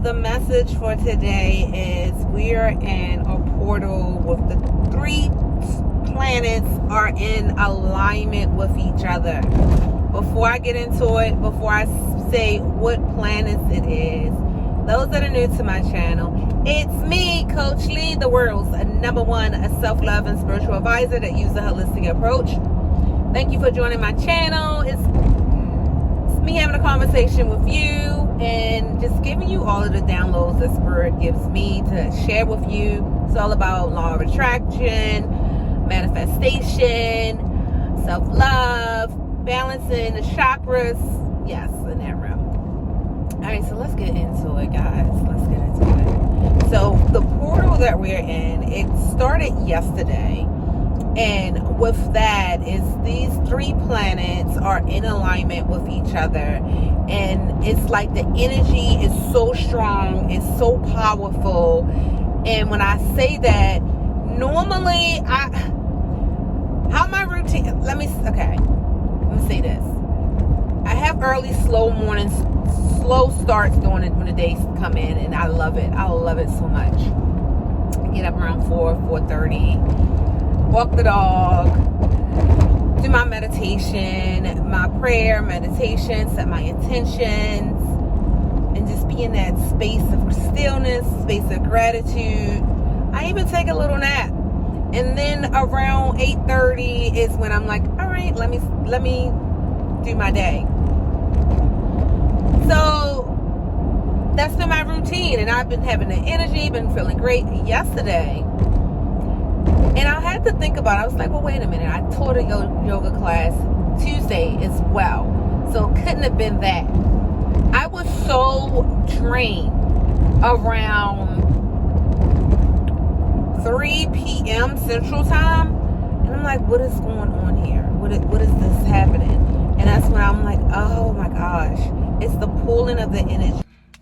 the message for today is we're in a portal with the 3 planets are in alignment with each other. Before I get into it, before I say what planets it is, those that are new to my channel, it's me, Coach Lee, the world's #1 self-love and spiritual advisor that uses a holistic approach. Thank you for joining my channel. It's me having a conversation with you and just giving you all of the downloads that Spirit gives me to share with you. It's all about law of attraction, manifestation, self-love, balancing the chakras. Yes, in that realm. All right, so let's get into it, guys. Let's get into it. So the portal that we're in, it started yesterday. And with that is these 3 planets are in alignment with each other. And it's like the energy is so strong, it's so powerful. And when I say that, normally how my routine, let me say this. I have early, slow mornings, slow starts doing it when the days come in, and I love it. I love it so much. I get up around 4:30. Walk the dog, do my meditation, my prayer, meditation, set my intentions, and just be in that space of stillness, space of gratitude. I even take a little nap. And then around 8:30 is when I'm like, all right, let me do my day. So that's been my routine, and I've been having the energy, been feeling great. Yesterday, and I had to think about it. I was like, well, wait a minute. I taught a yoga class Tuesday as well. So it couldn't have been that. I was so drained around 3 p.m. Central Time. And I'm like, what is going on here? What is this happening? And that's when I'm like, oh my gosh. It's the pulling of the energy.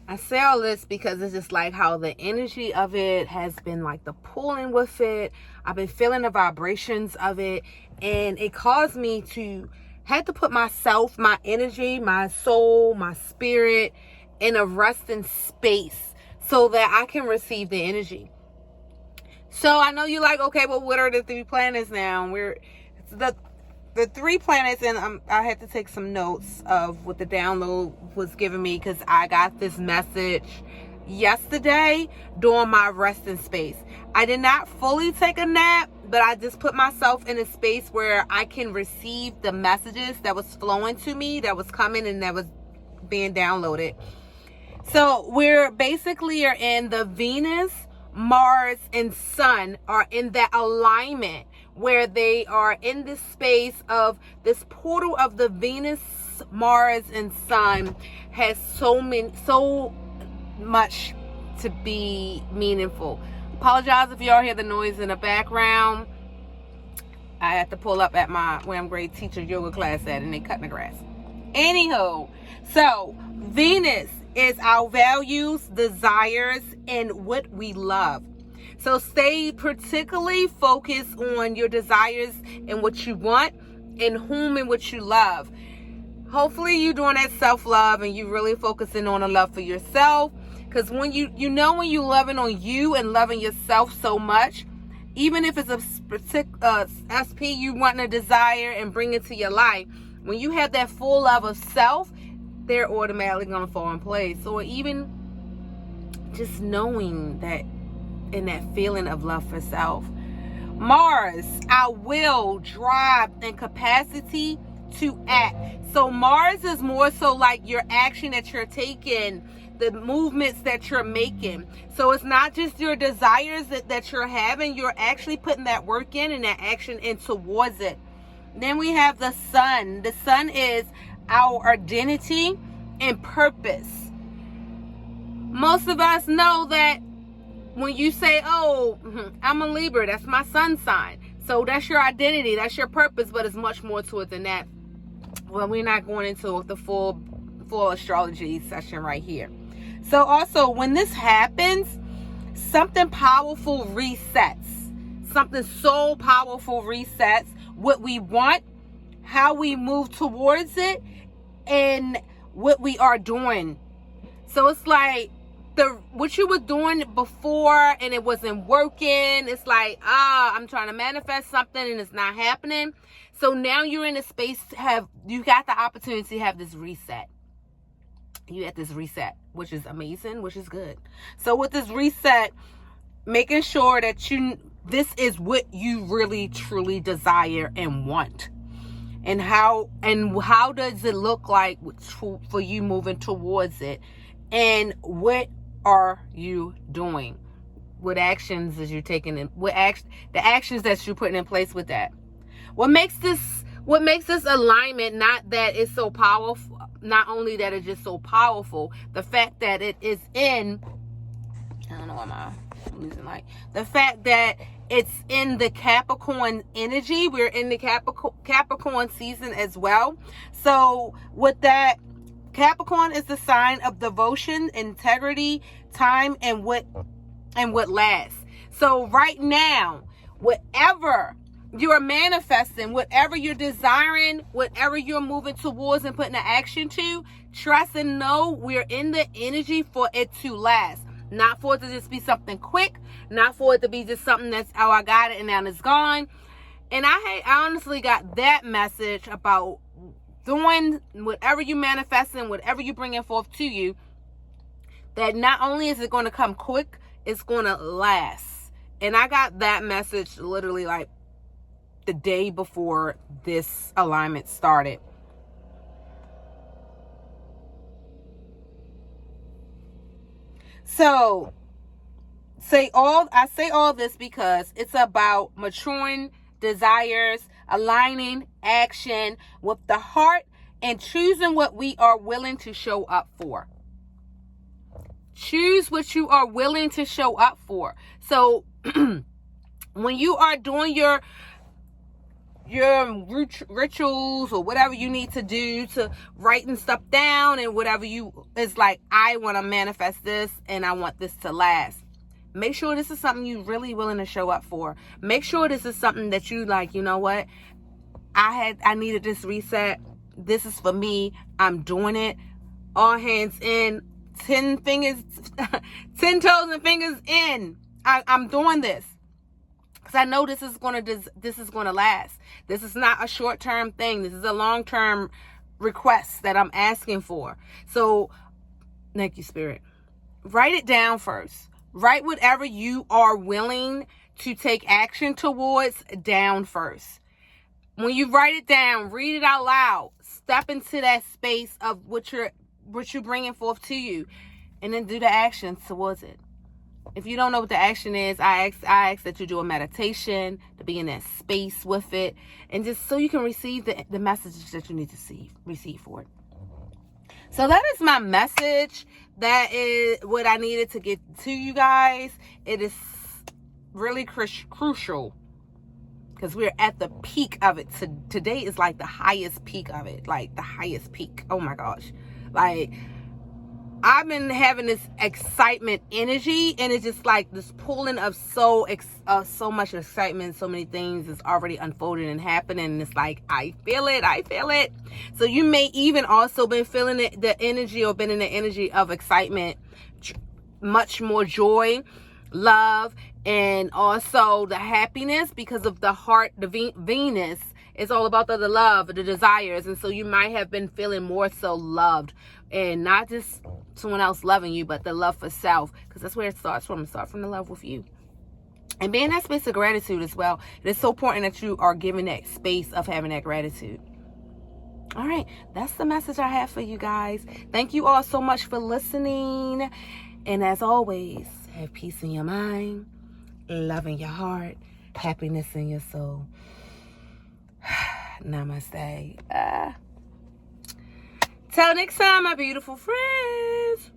I say all this because it's just like how the energy of it has been like the pulling with it. I've been feeling the vibrations of it, and it caused me to had to put myself, my energy, my soul, my spirit in a resting space so that I can receive the energy. So I know you're like, okay, well, what are the 3 planets now? The 3 planets, and I had to take some notes of what the download was giving me because I got this message yesterday during my resting space. I did not fully take a nap, but I just put myself in a space where I can receive the messages that was flowing to me, that was coming and that was being downloaded. So we're basically are in the Venus, Mars, and Sun are in that alignment where they are in this space of this portal of the Venus, Mars, and Sun has so much to be meaningful. Apologize if y'all hear the noise in the background. I had to pull up at my where I'm grade teacher yoga class at, and they cutting the grass. Anywho, so Venus is our values, desires, and what we love. So stay particularly focused on your desires and what you want and whom and what you love. Hopefully you're doing that self-love and you're really focusing on a love for yourself. Because when you when you're loving on you and loving yourself so much, even if it's a SP you want to desire and bring into your life, when you have that full love of self, they're automatically going to fall in place. Or even just knowing that, and that feeling of love for self. Mars, our will, drive, and capacity to act. So Mars is more so like your action that you're taking, the movements that you're making. So it's not just your desires that you're having, you're actually putting that work in and that action in towards it. Then we have the Sun. The Sun is our identity and purpose. Most of us know that when you say, oh, I'm a Libra, that's my sun sign. So that's your identity, that's your purpose, but it's much more to it than that. Well, we're not going into the full astrology session right here. So also, when this happens, something powerful resets. Something so powerful resets what we want, how we move towards it, and what we are doing. So it's like what you were doing before and it wasn't working. It's like, I'm trying to manifest something and it's not happening. So now you're in a space you got the opportunity to have this reset. You had this reset, which is amazing, which is good. So with this reset, making sure that this is what you really truly desire and want. And how does it look like for you moving towards it? And what are you doing? What actions is you taking in? The actions that you're putting in place with that? What makes this alignment, not that it's so powerful, not only that it's just so powerful, the fact that it is in, I don't know why I'm losing light. The fact that it's in the Capricorn energy. We're in the Capricorn season as well. So with that, Capricorn is the sign of devotion, integrity, time, and what lasts. So right now, whatever you're manifesting, whatever you're desiring, whatever you're moving towards and putting an action to, trust and know we're in the energy for it to last. Not for it to just be something quick, not for it to be just something that's, oh, I got it and now it's gone. And I honestly got that message about doing whatever you manifesting, whatever you bringing forth to you, that not only is it going to come quick, it's going to last. And I got that message literally like the day before this alignment started. So I say all this because it's about maturing desires, aligning action with the heart, and choosing what we are willing to show up for. Choose what you are willing to show up for. So when you are doing your rituals or whatever you need to do to writing stuff down and whatever it's like, I want to manifest this and I want this to last. Make sure this is something you're really willing to show up for. Make sure this is something that you like, you know what? I needed this reset. This is for me. I'm doing it. All hands in, 10 fingers, 10 toes and fingers in. I'm doing this. Because I know this is going to last. This is not a short-term thing. This is a long-term request that I'm asking for. So, thank you, Spirit. Write it down first. Write whatever you are willing to take action towards down first. When you write it down, read it out loud. Step into that space of what you're bringing forth to you, and then do the actions towards it. If you don't know what the action is, I ask that you do a meditation to be in that space with it, and just so you can receive the messages that you need to receive for it. So that is my message. That is what I needed to get to you guys. It is really crucial because we're at the peak of it. Today is like the highest peak of it. Like the highest peak. Oh my gosh. Like, I've been having this excitement energy, and it's just like this pulling of so much excitement. So many things is already unfolding and happening, and it's like, I feel it. So you may even also been feeling the energy, or been in the energy of excitement, much more joy, love, and also the happiness, because of the heart, the Venus. It's all about the love, the desires. And so you might have been feeling more so loved, and not just someone else loving you, but the love for self, because that's where it starts from. It starts from the love with you. And being that space of gratitude as well. It's so important that you are giving that space of having that gratitude. All right. That's the message I have for you guys. Thank you all so much for listening. And as always, have peace in your mind, love in your heart, happiness in your soul. Namaste. Till next time, my beautiful friends.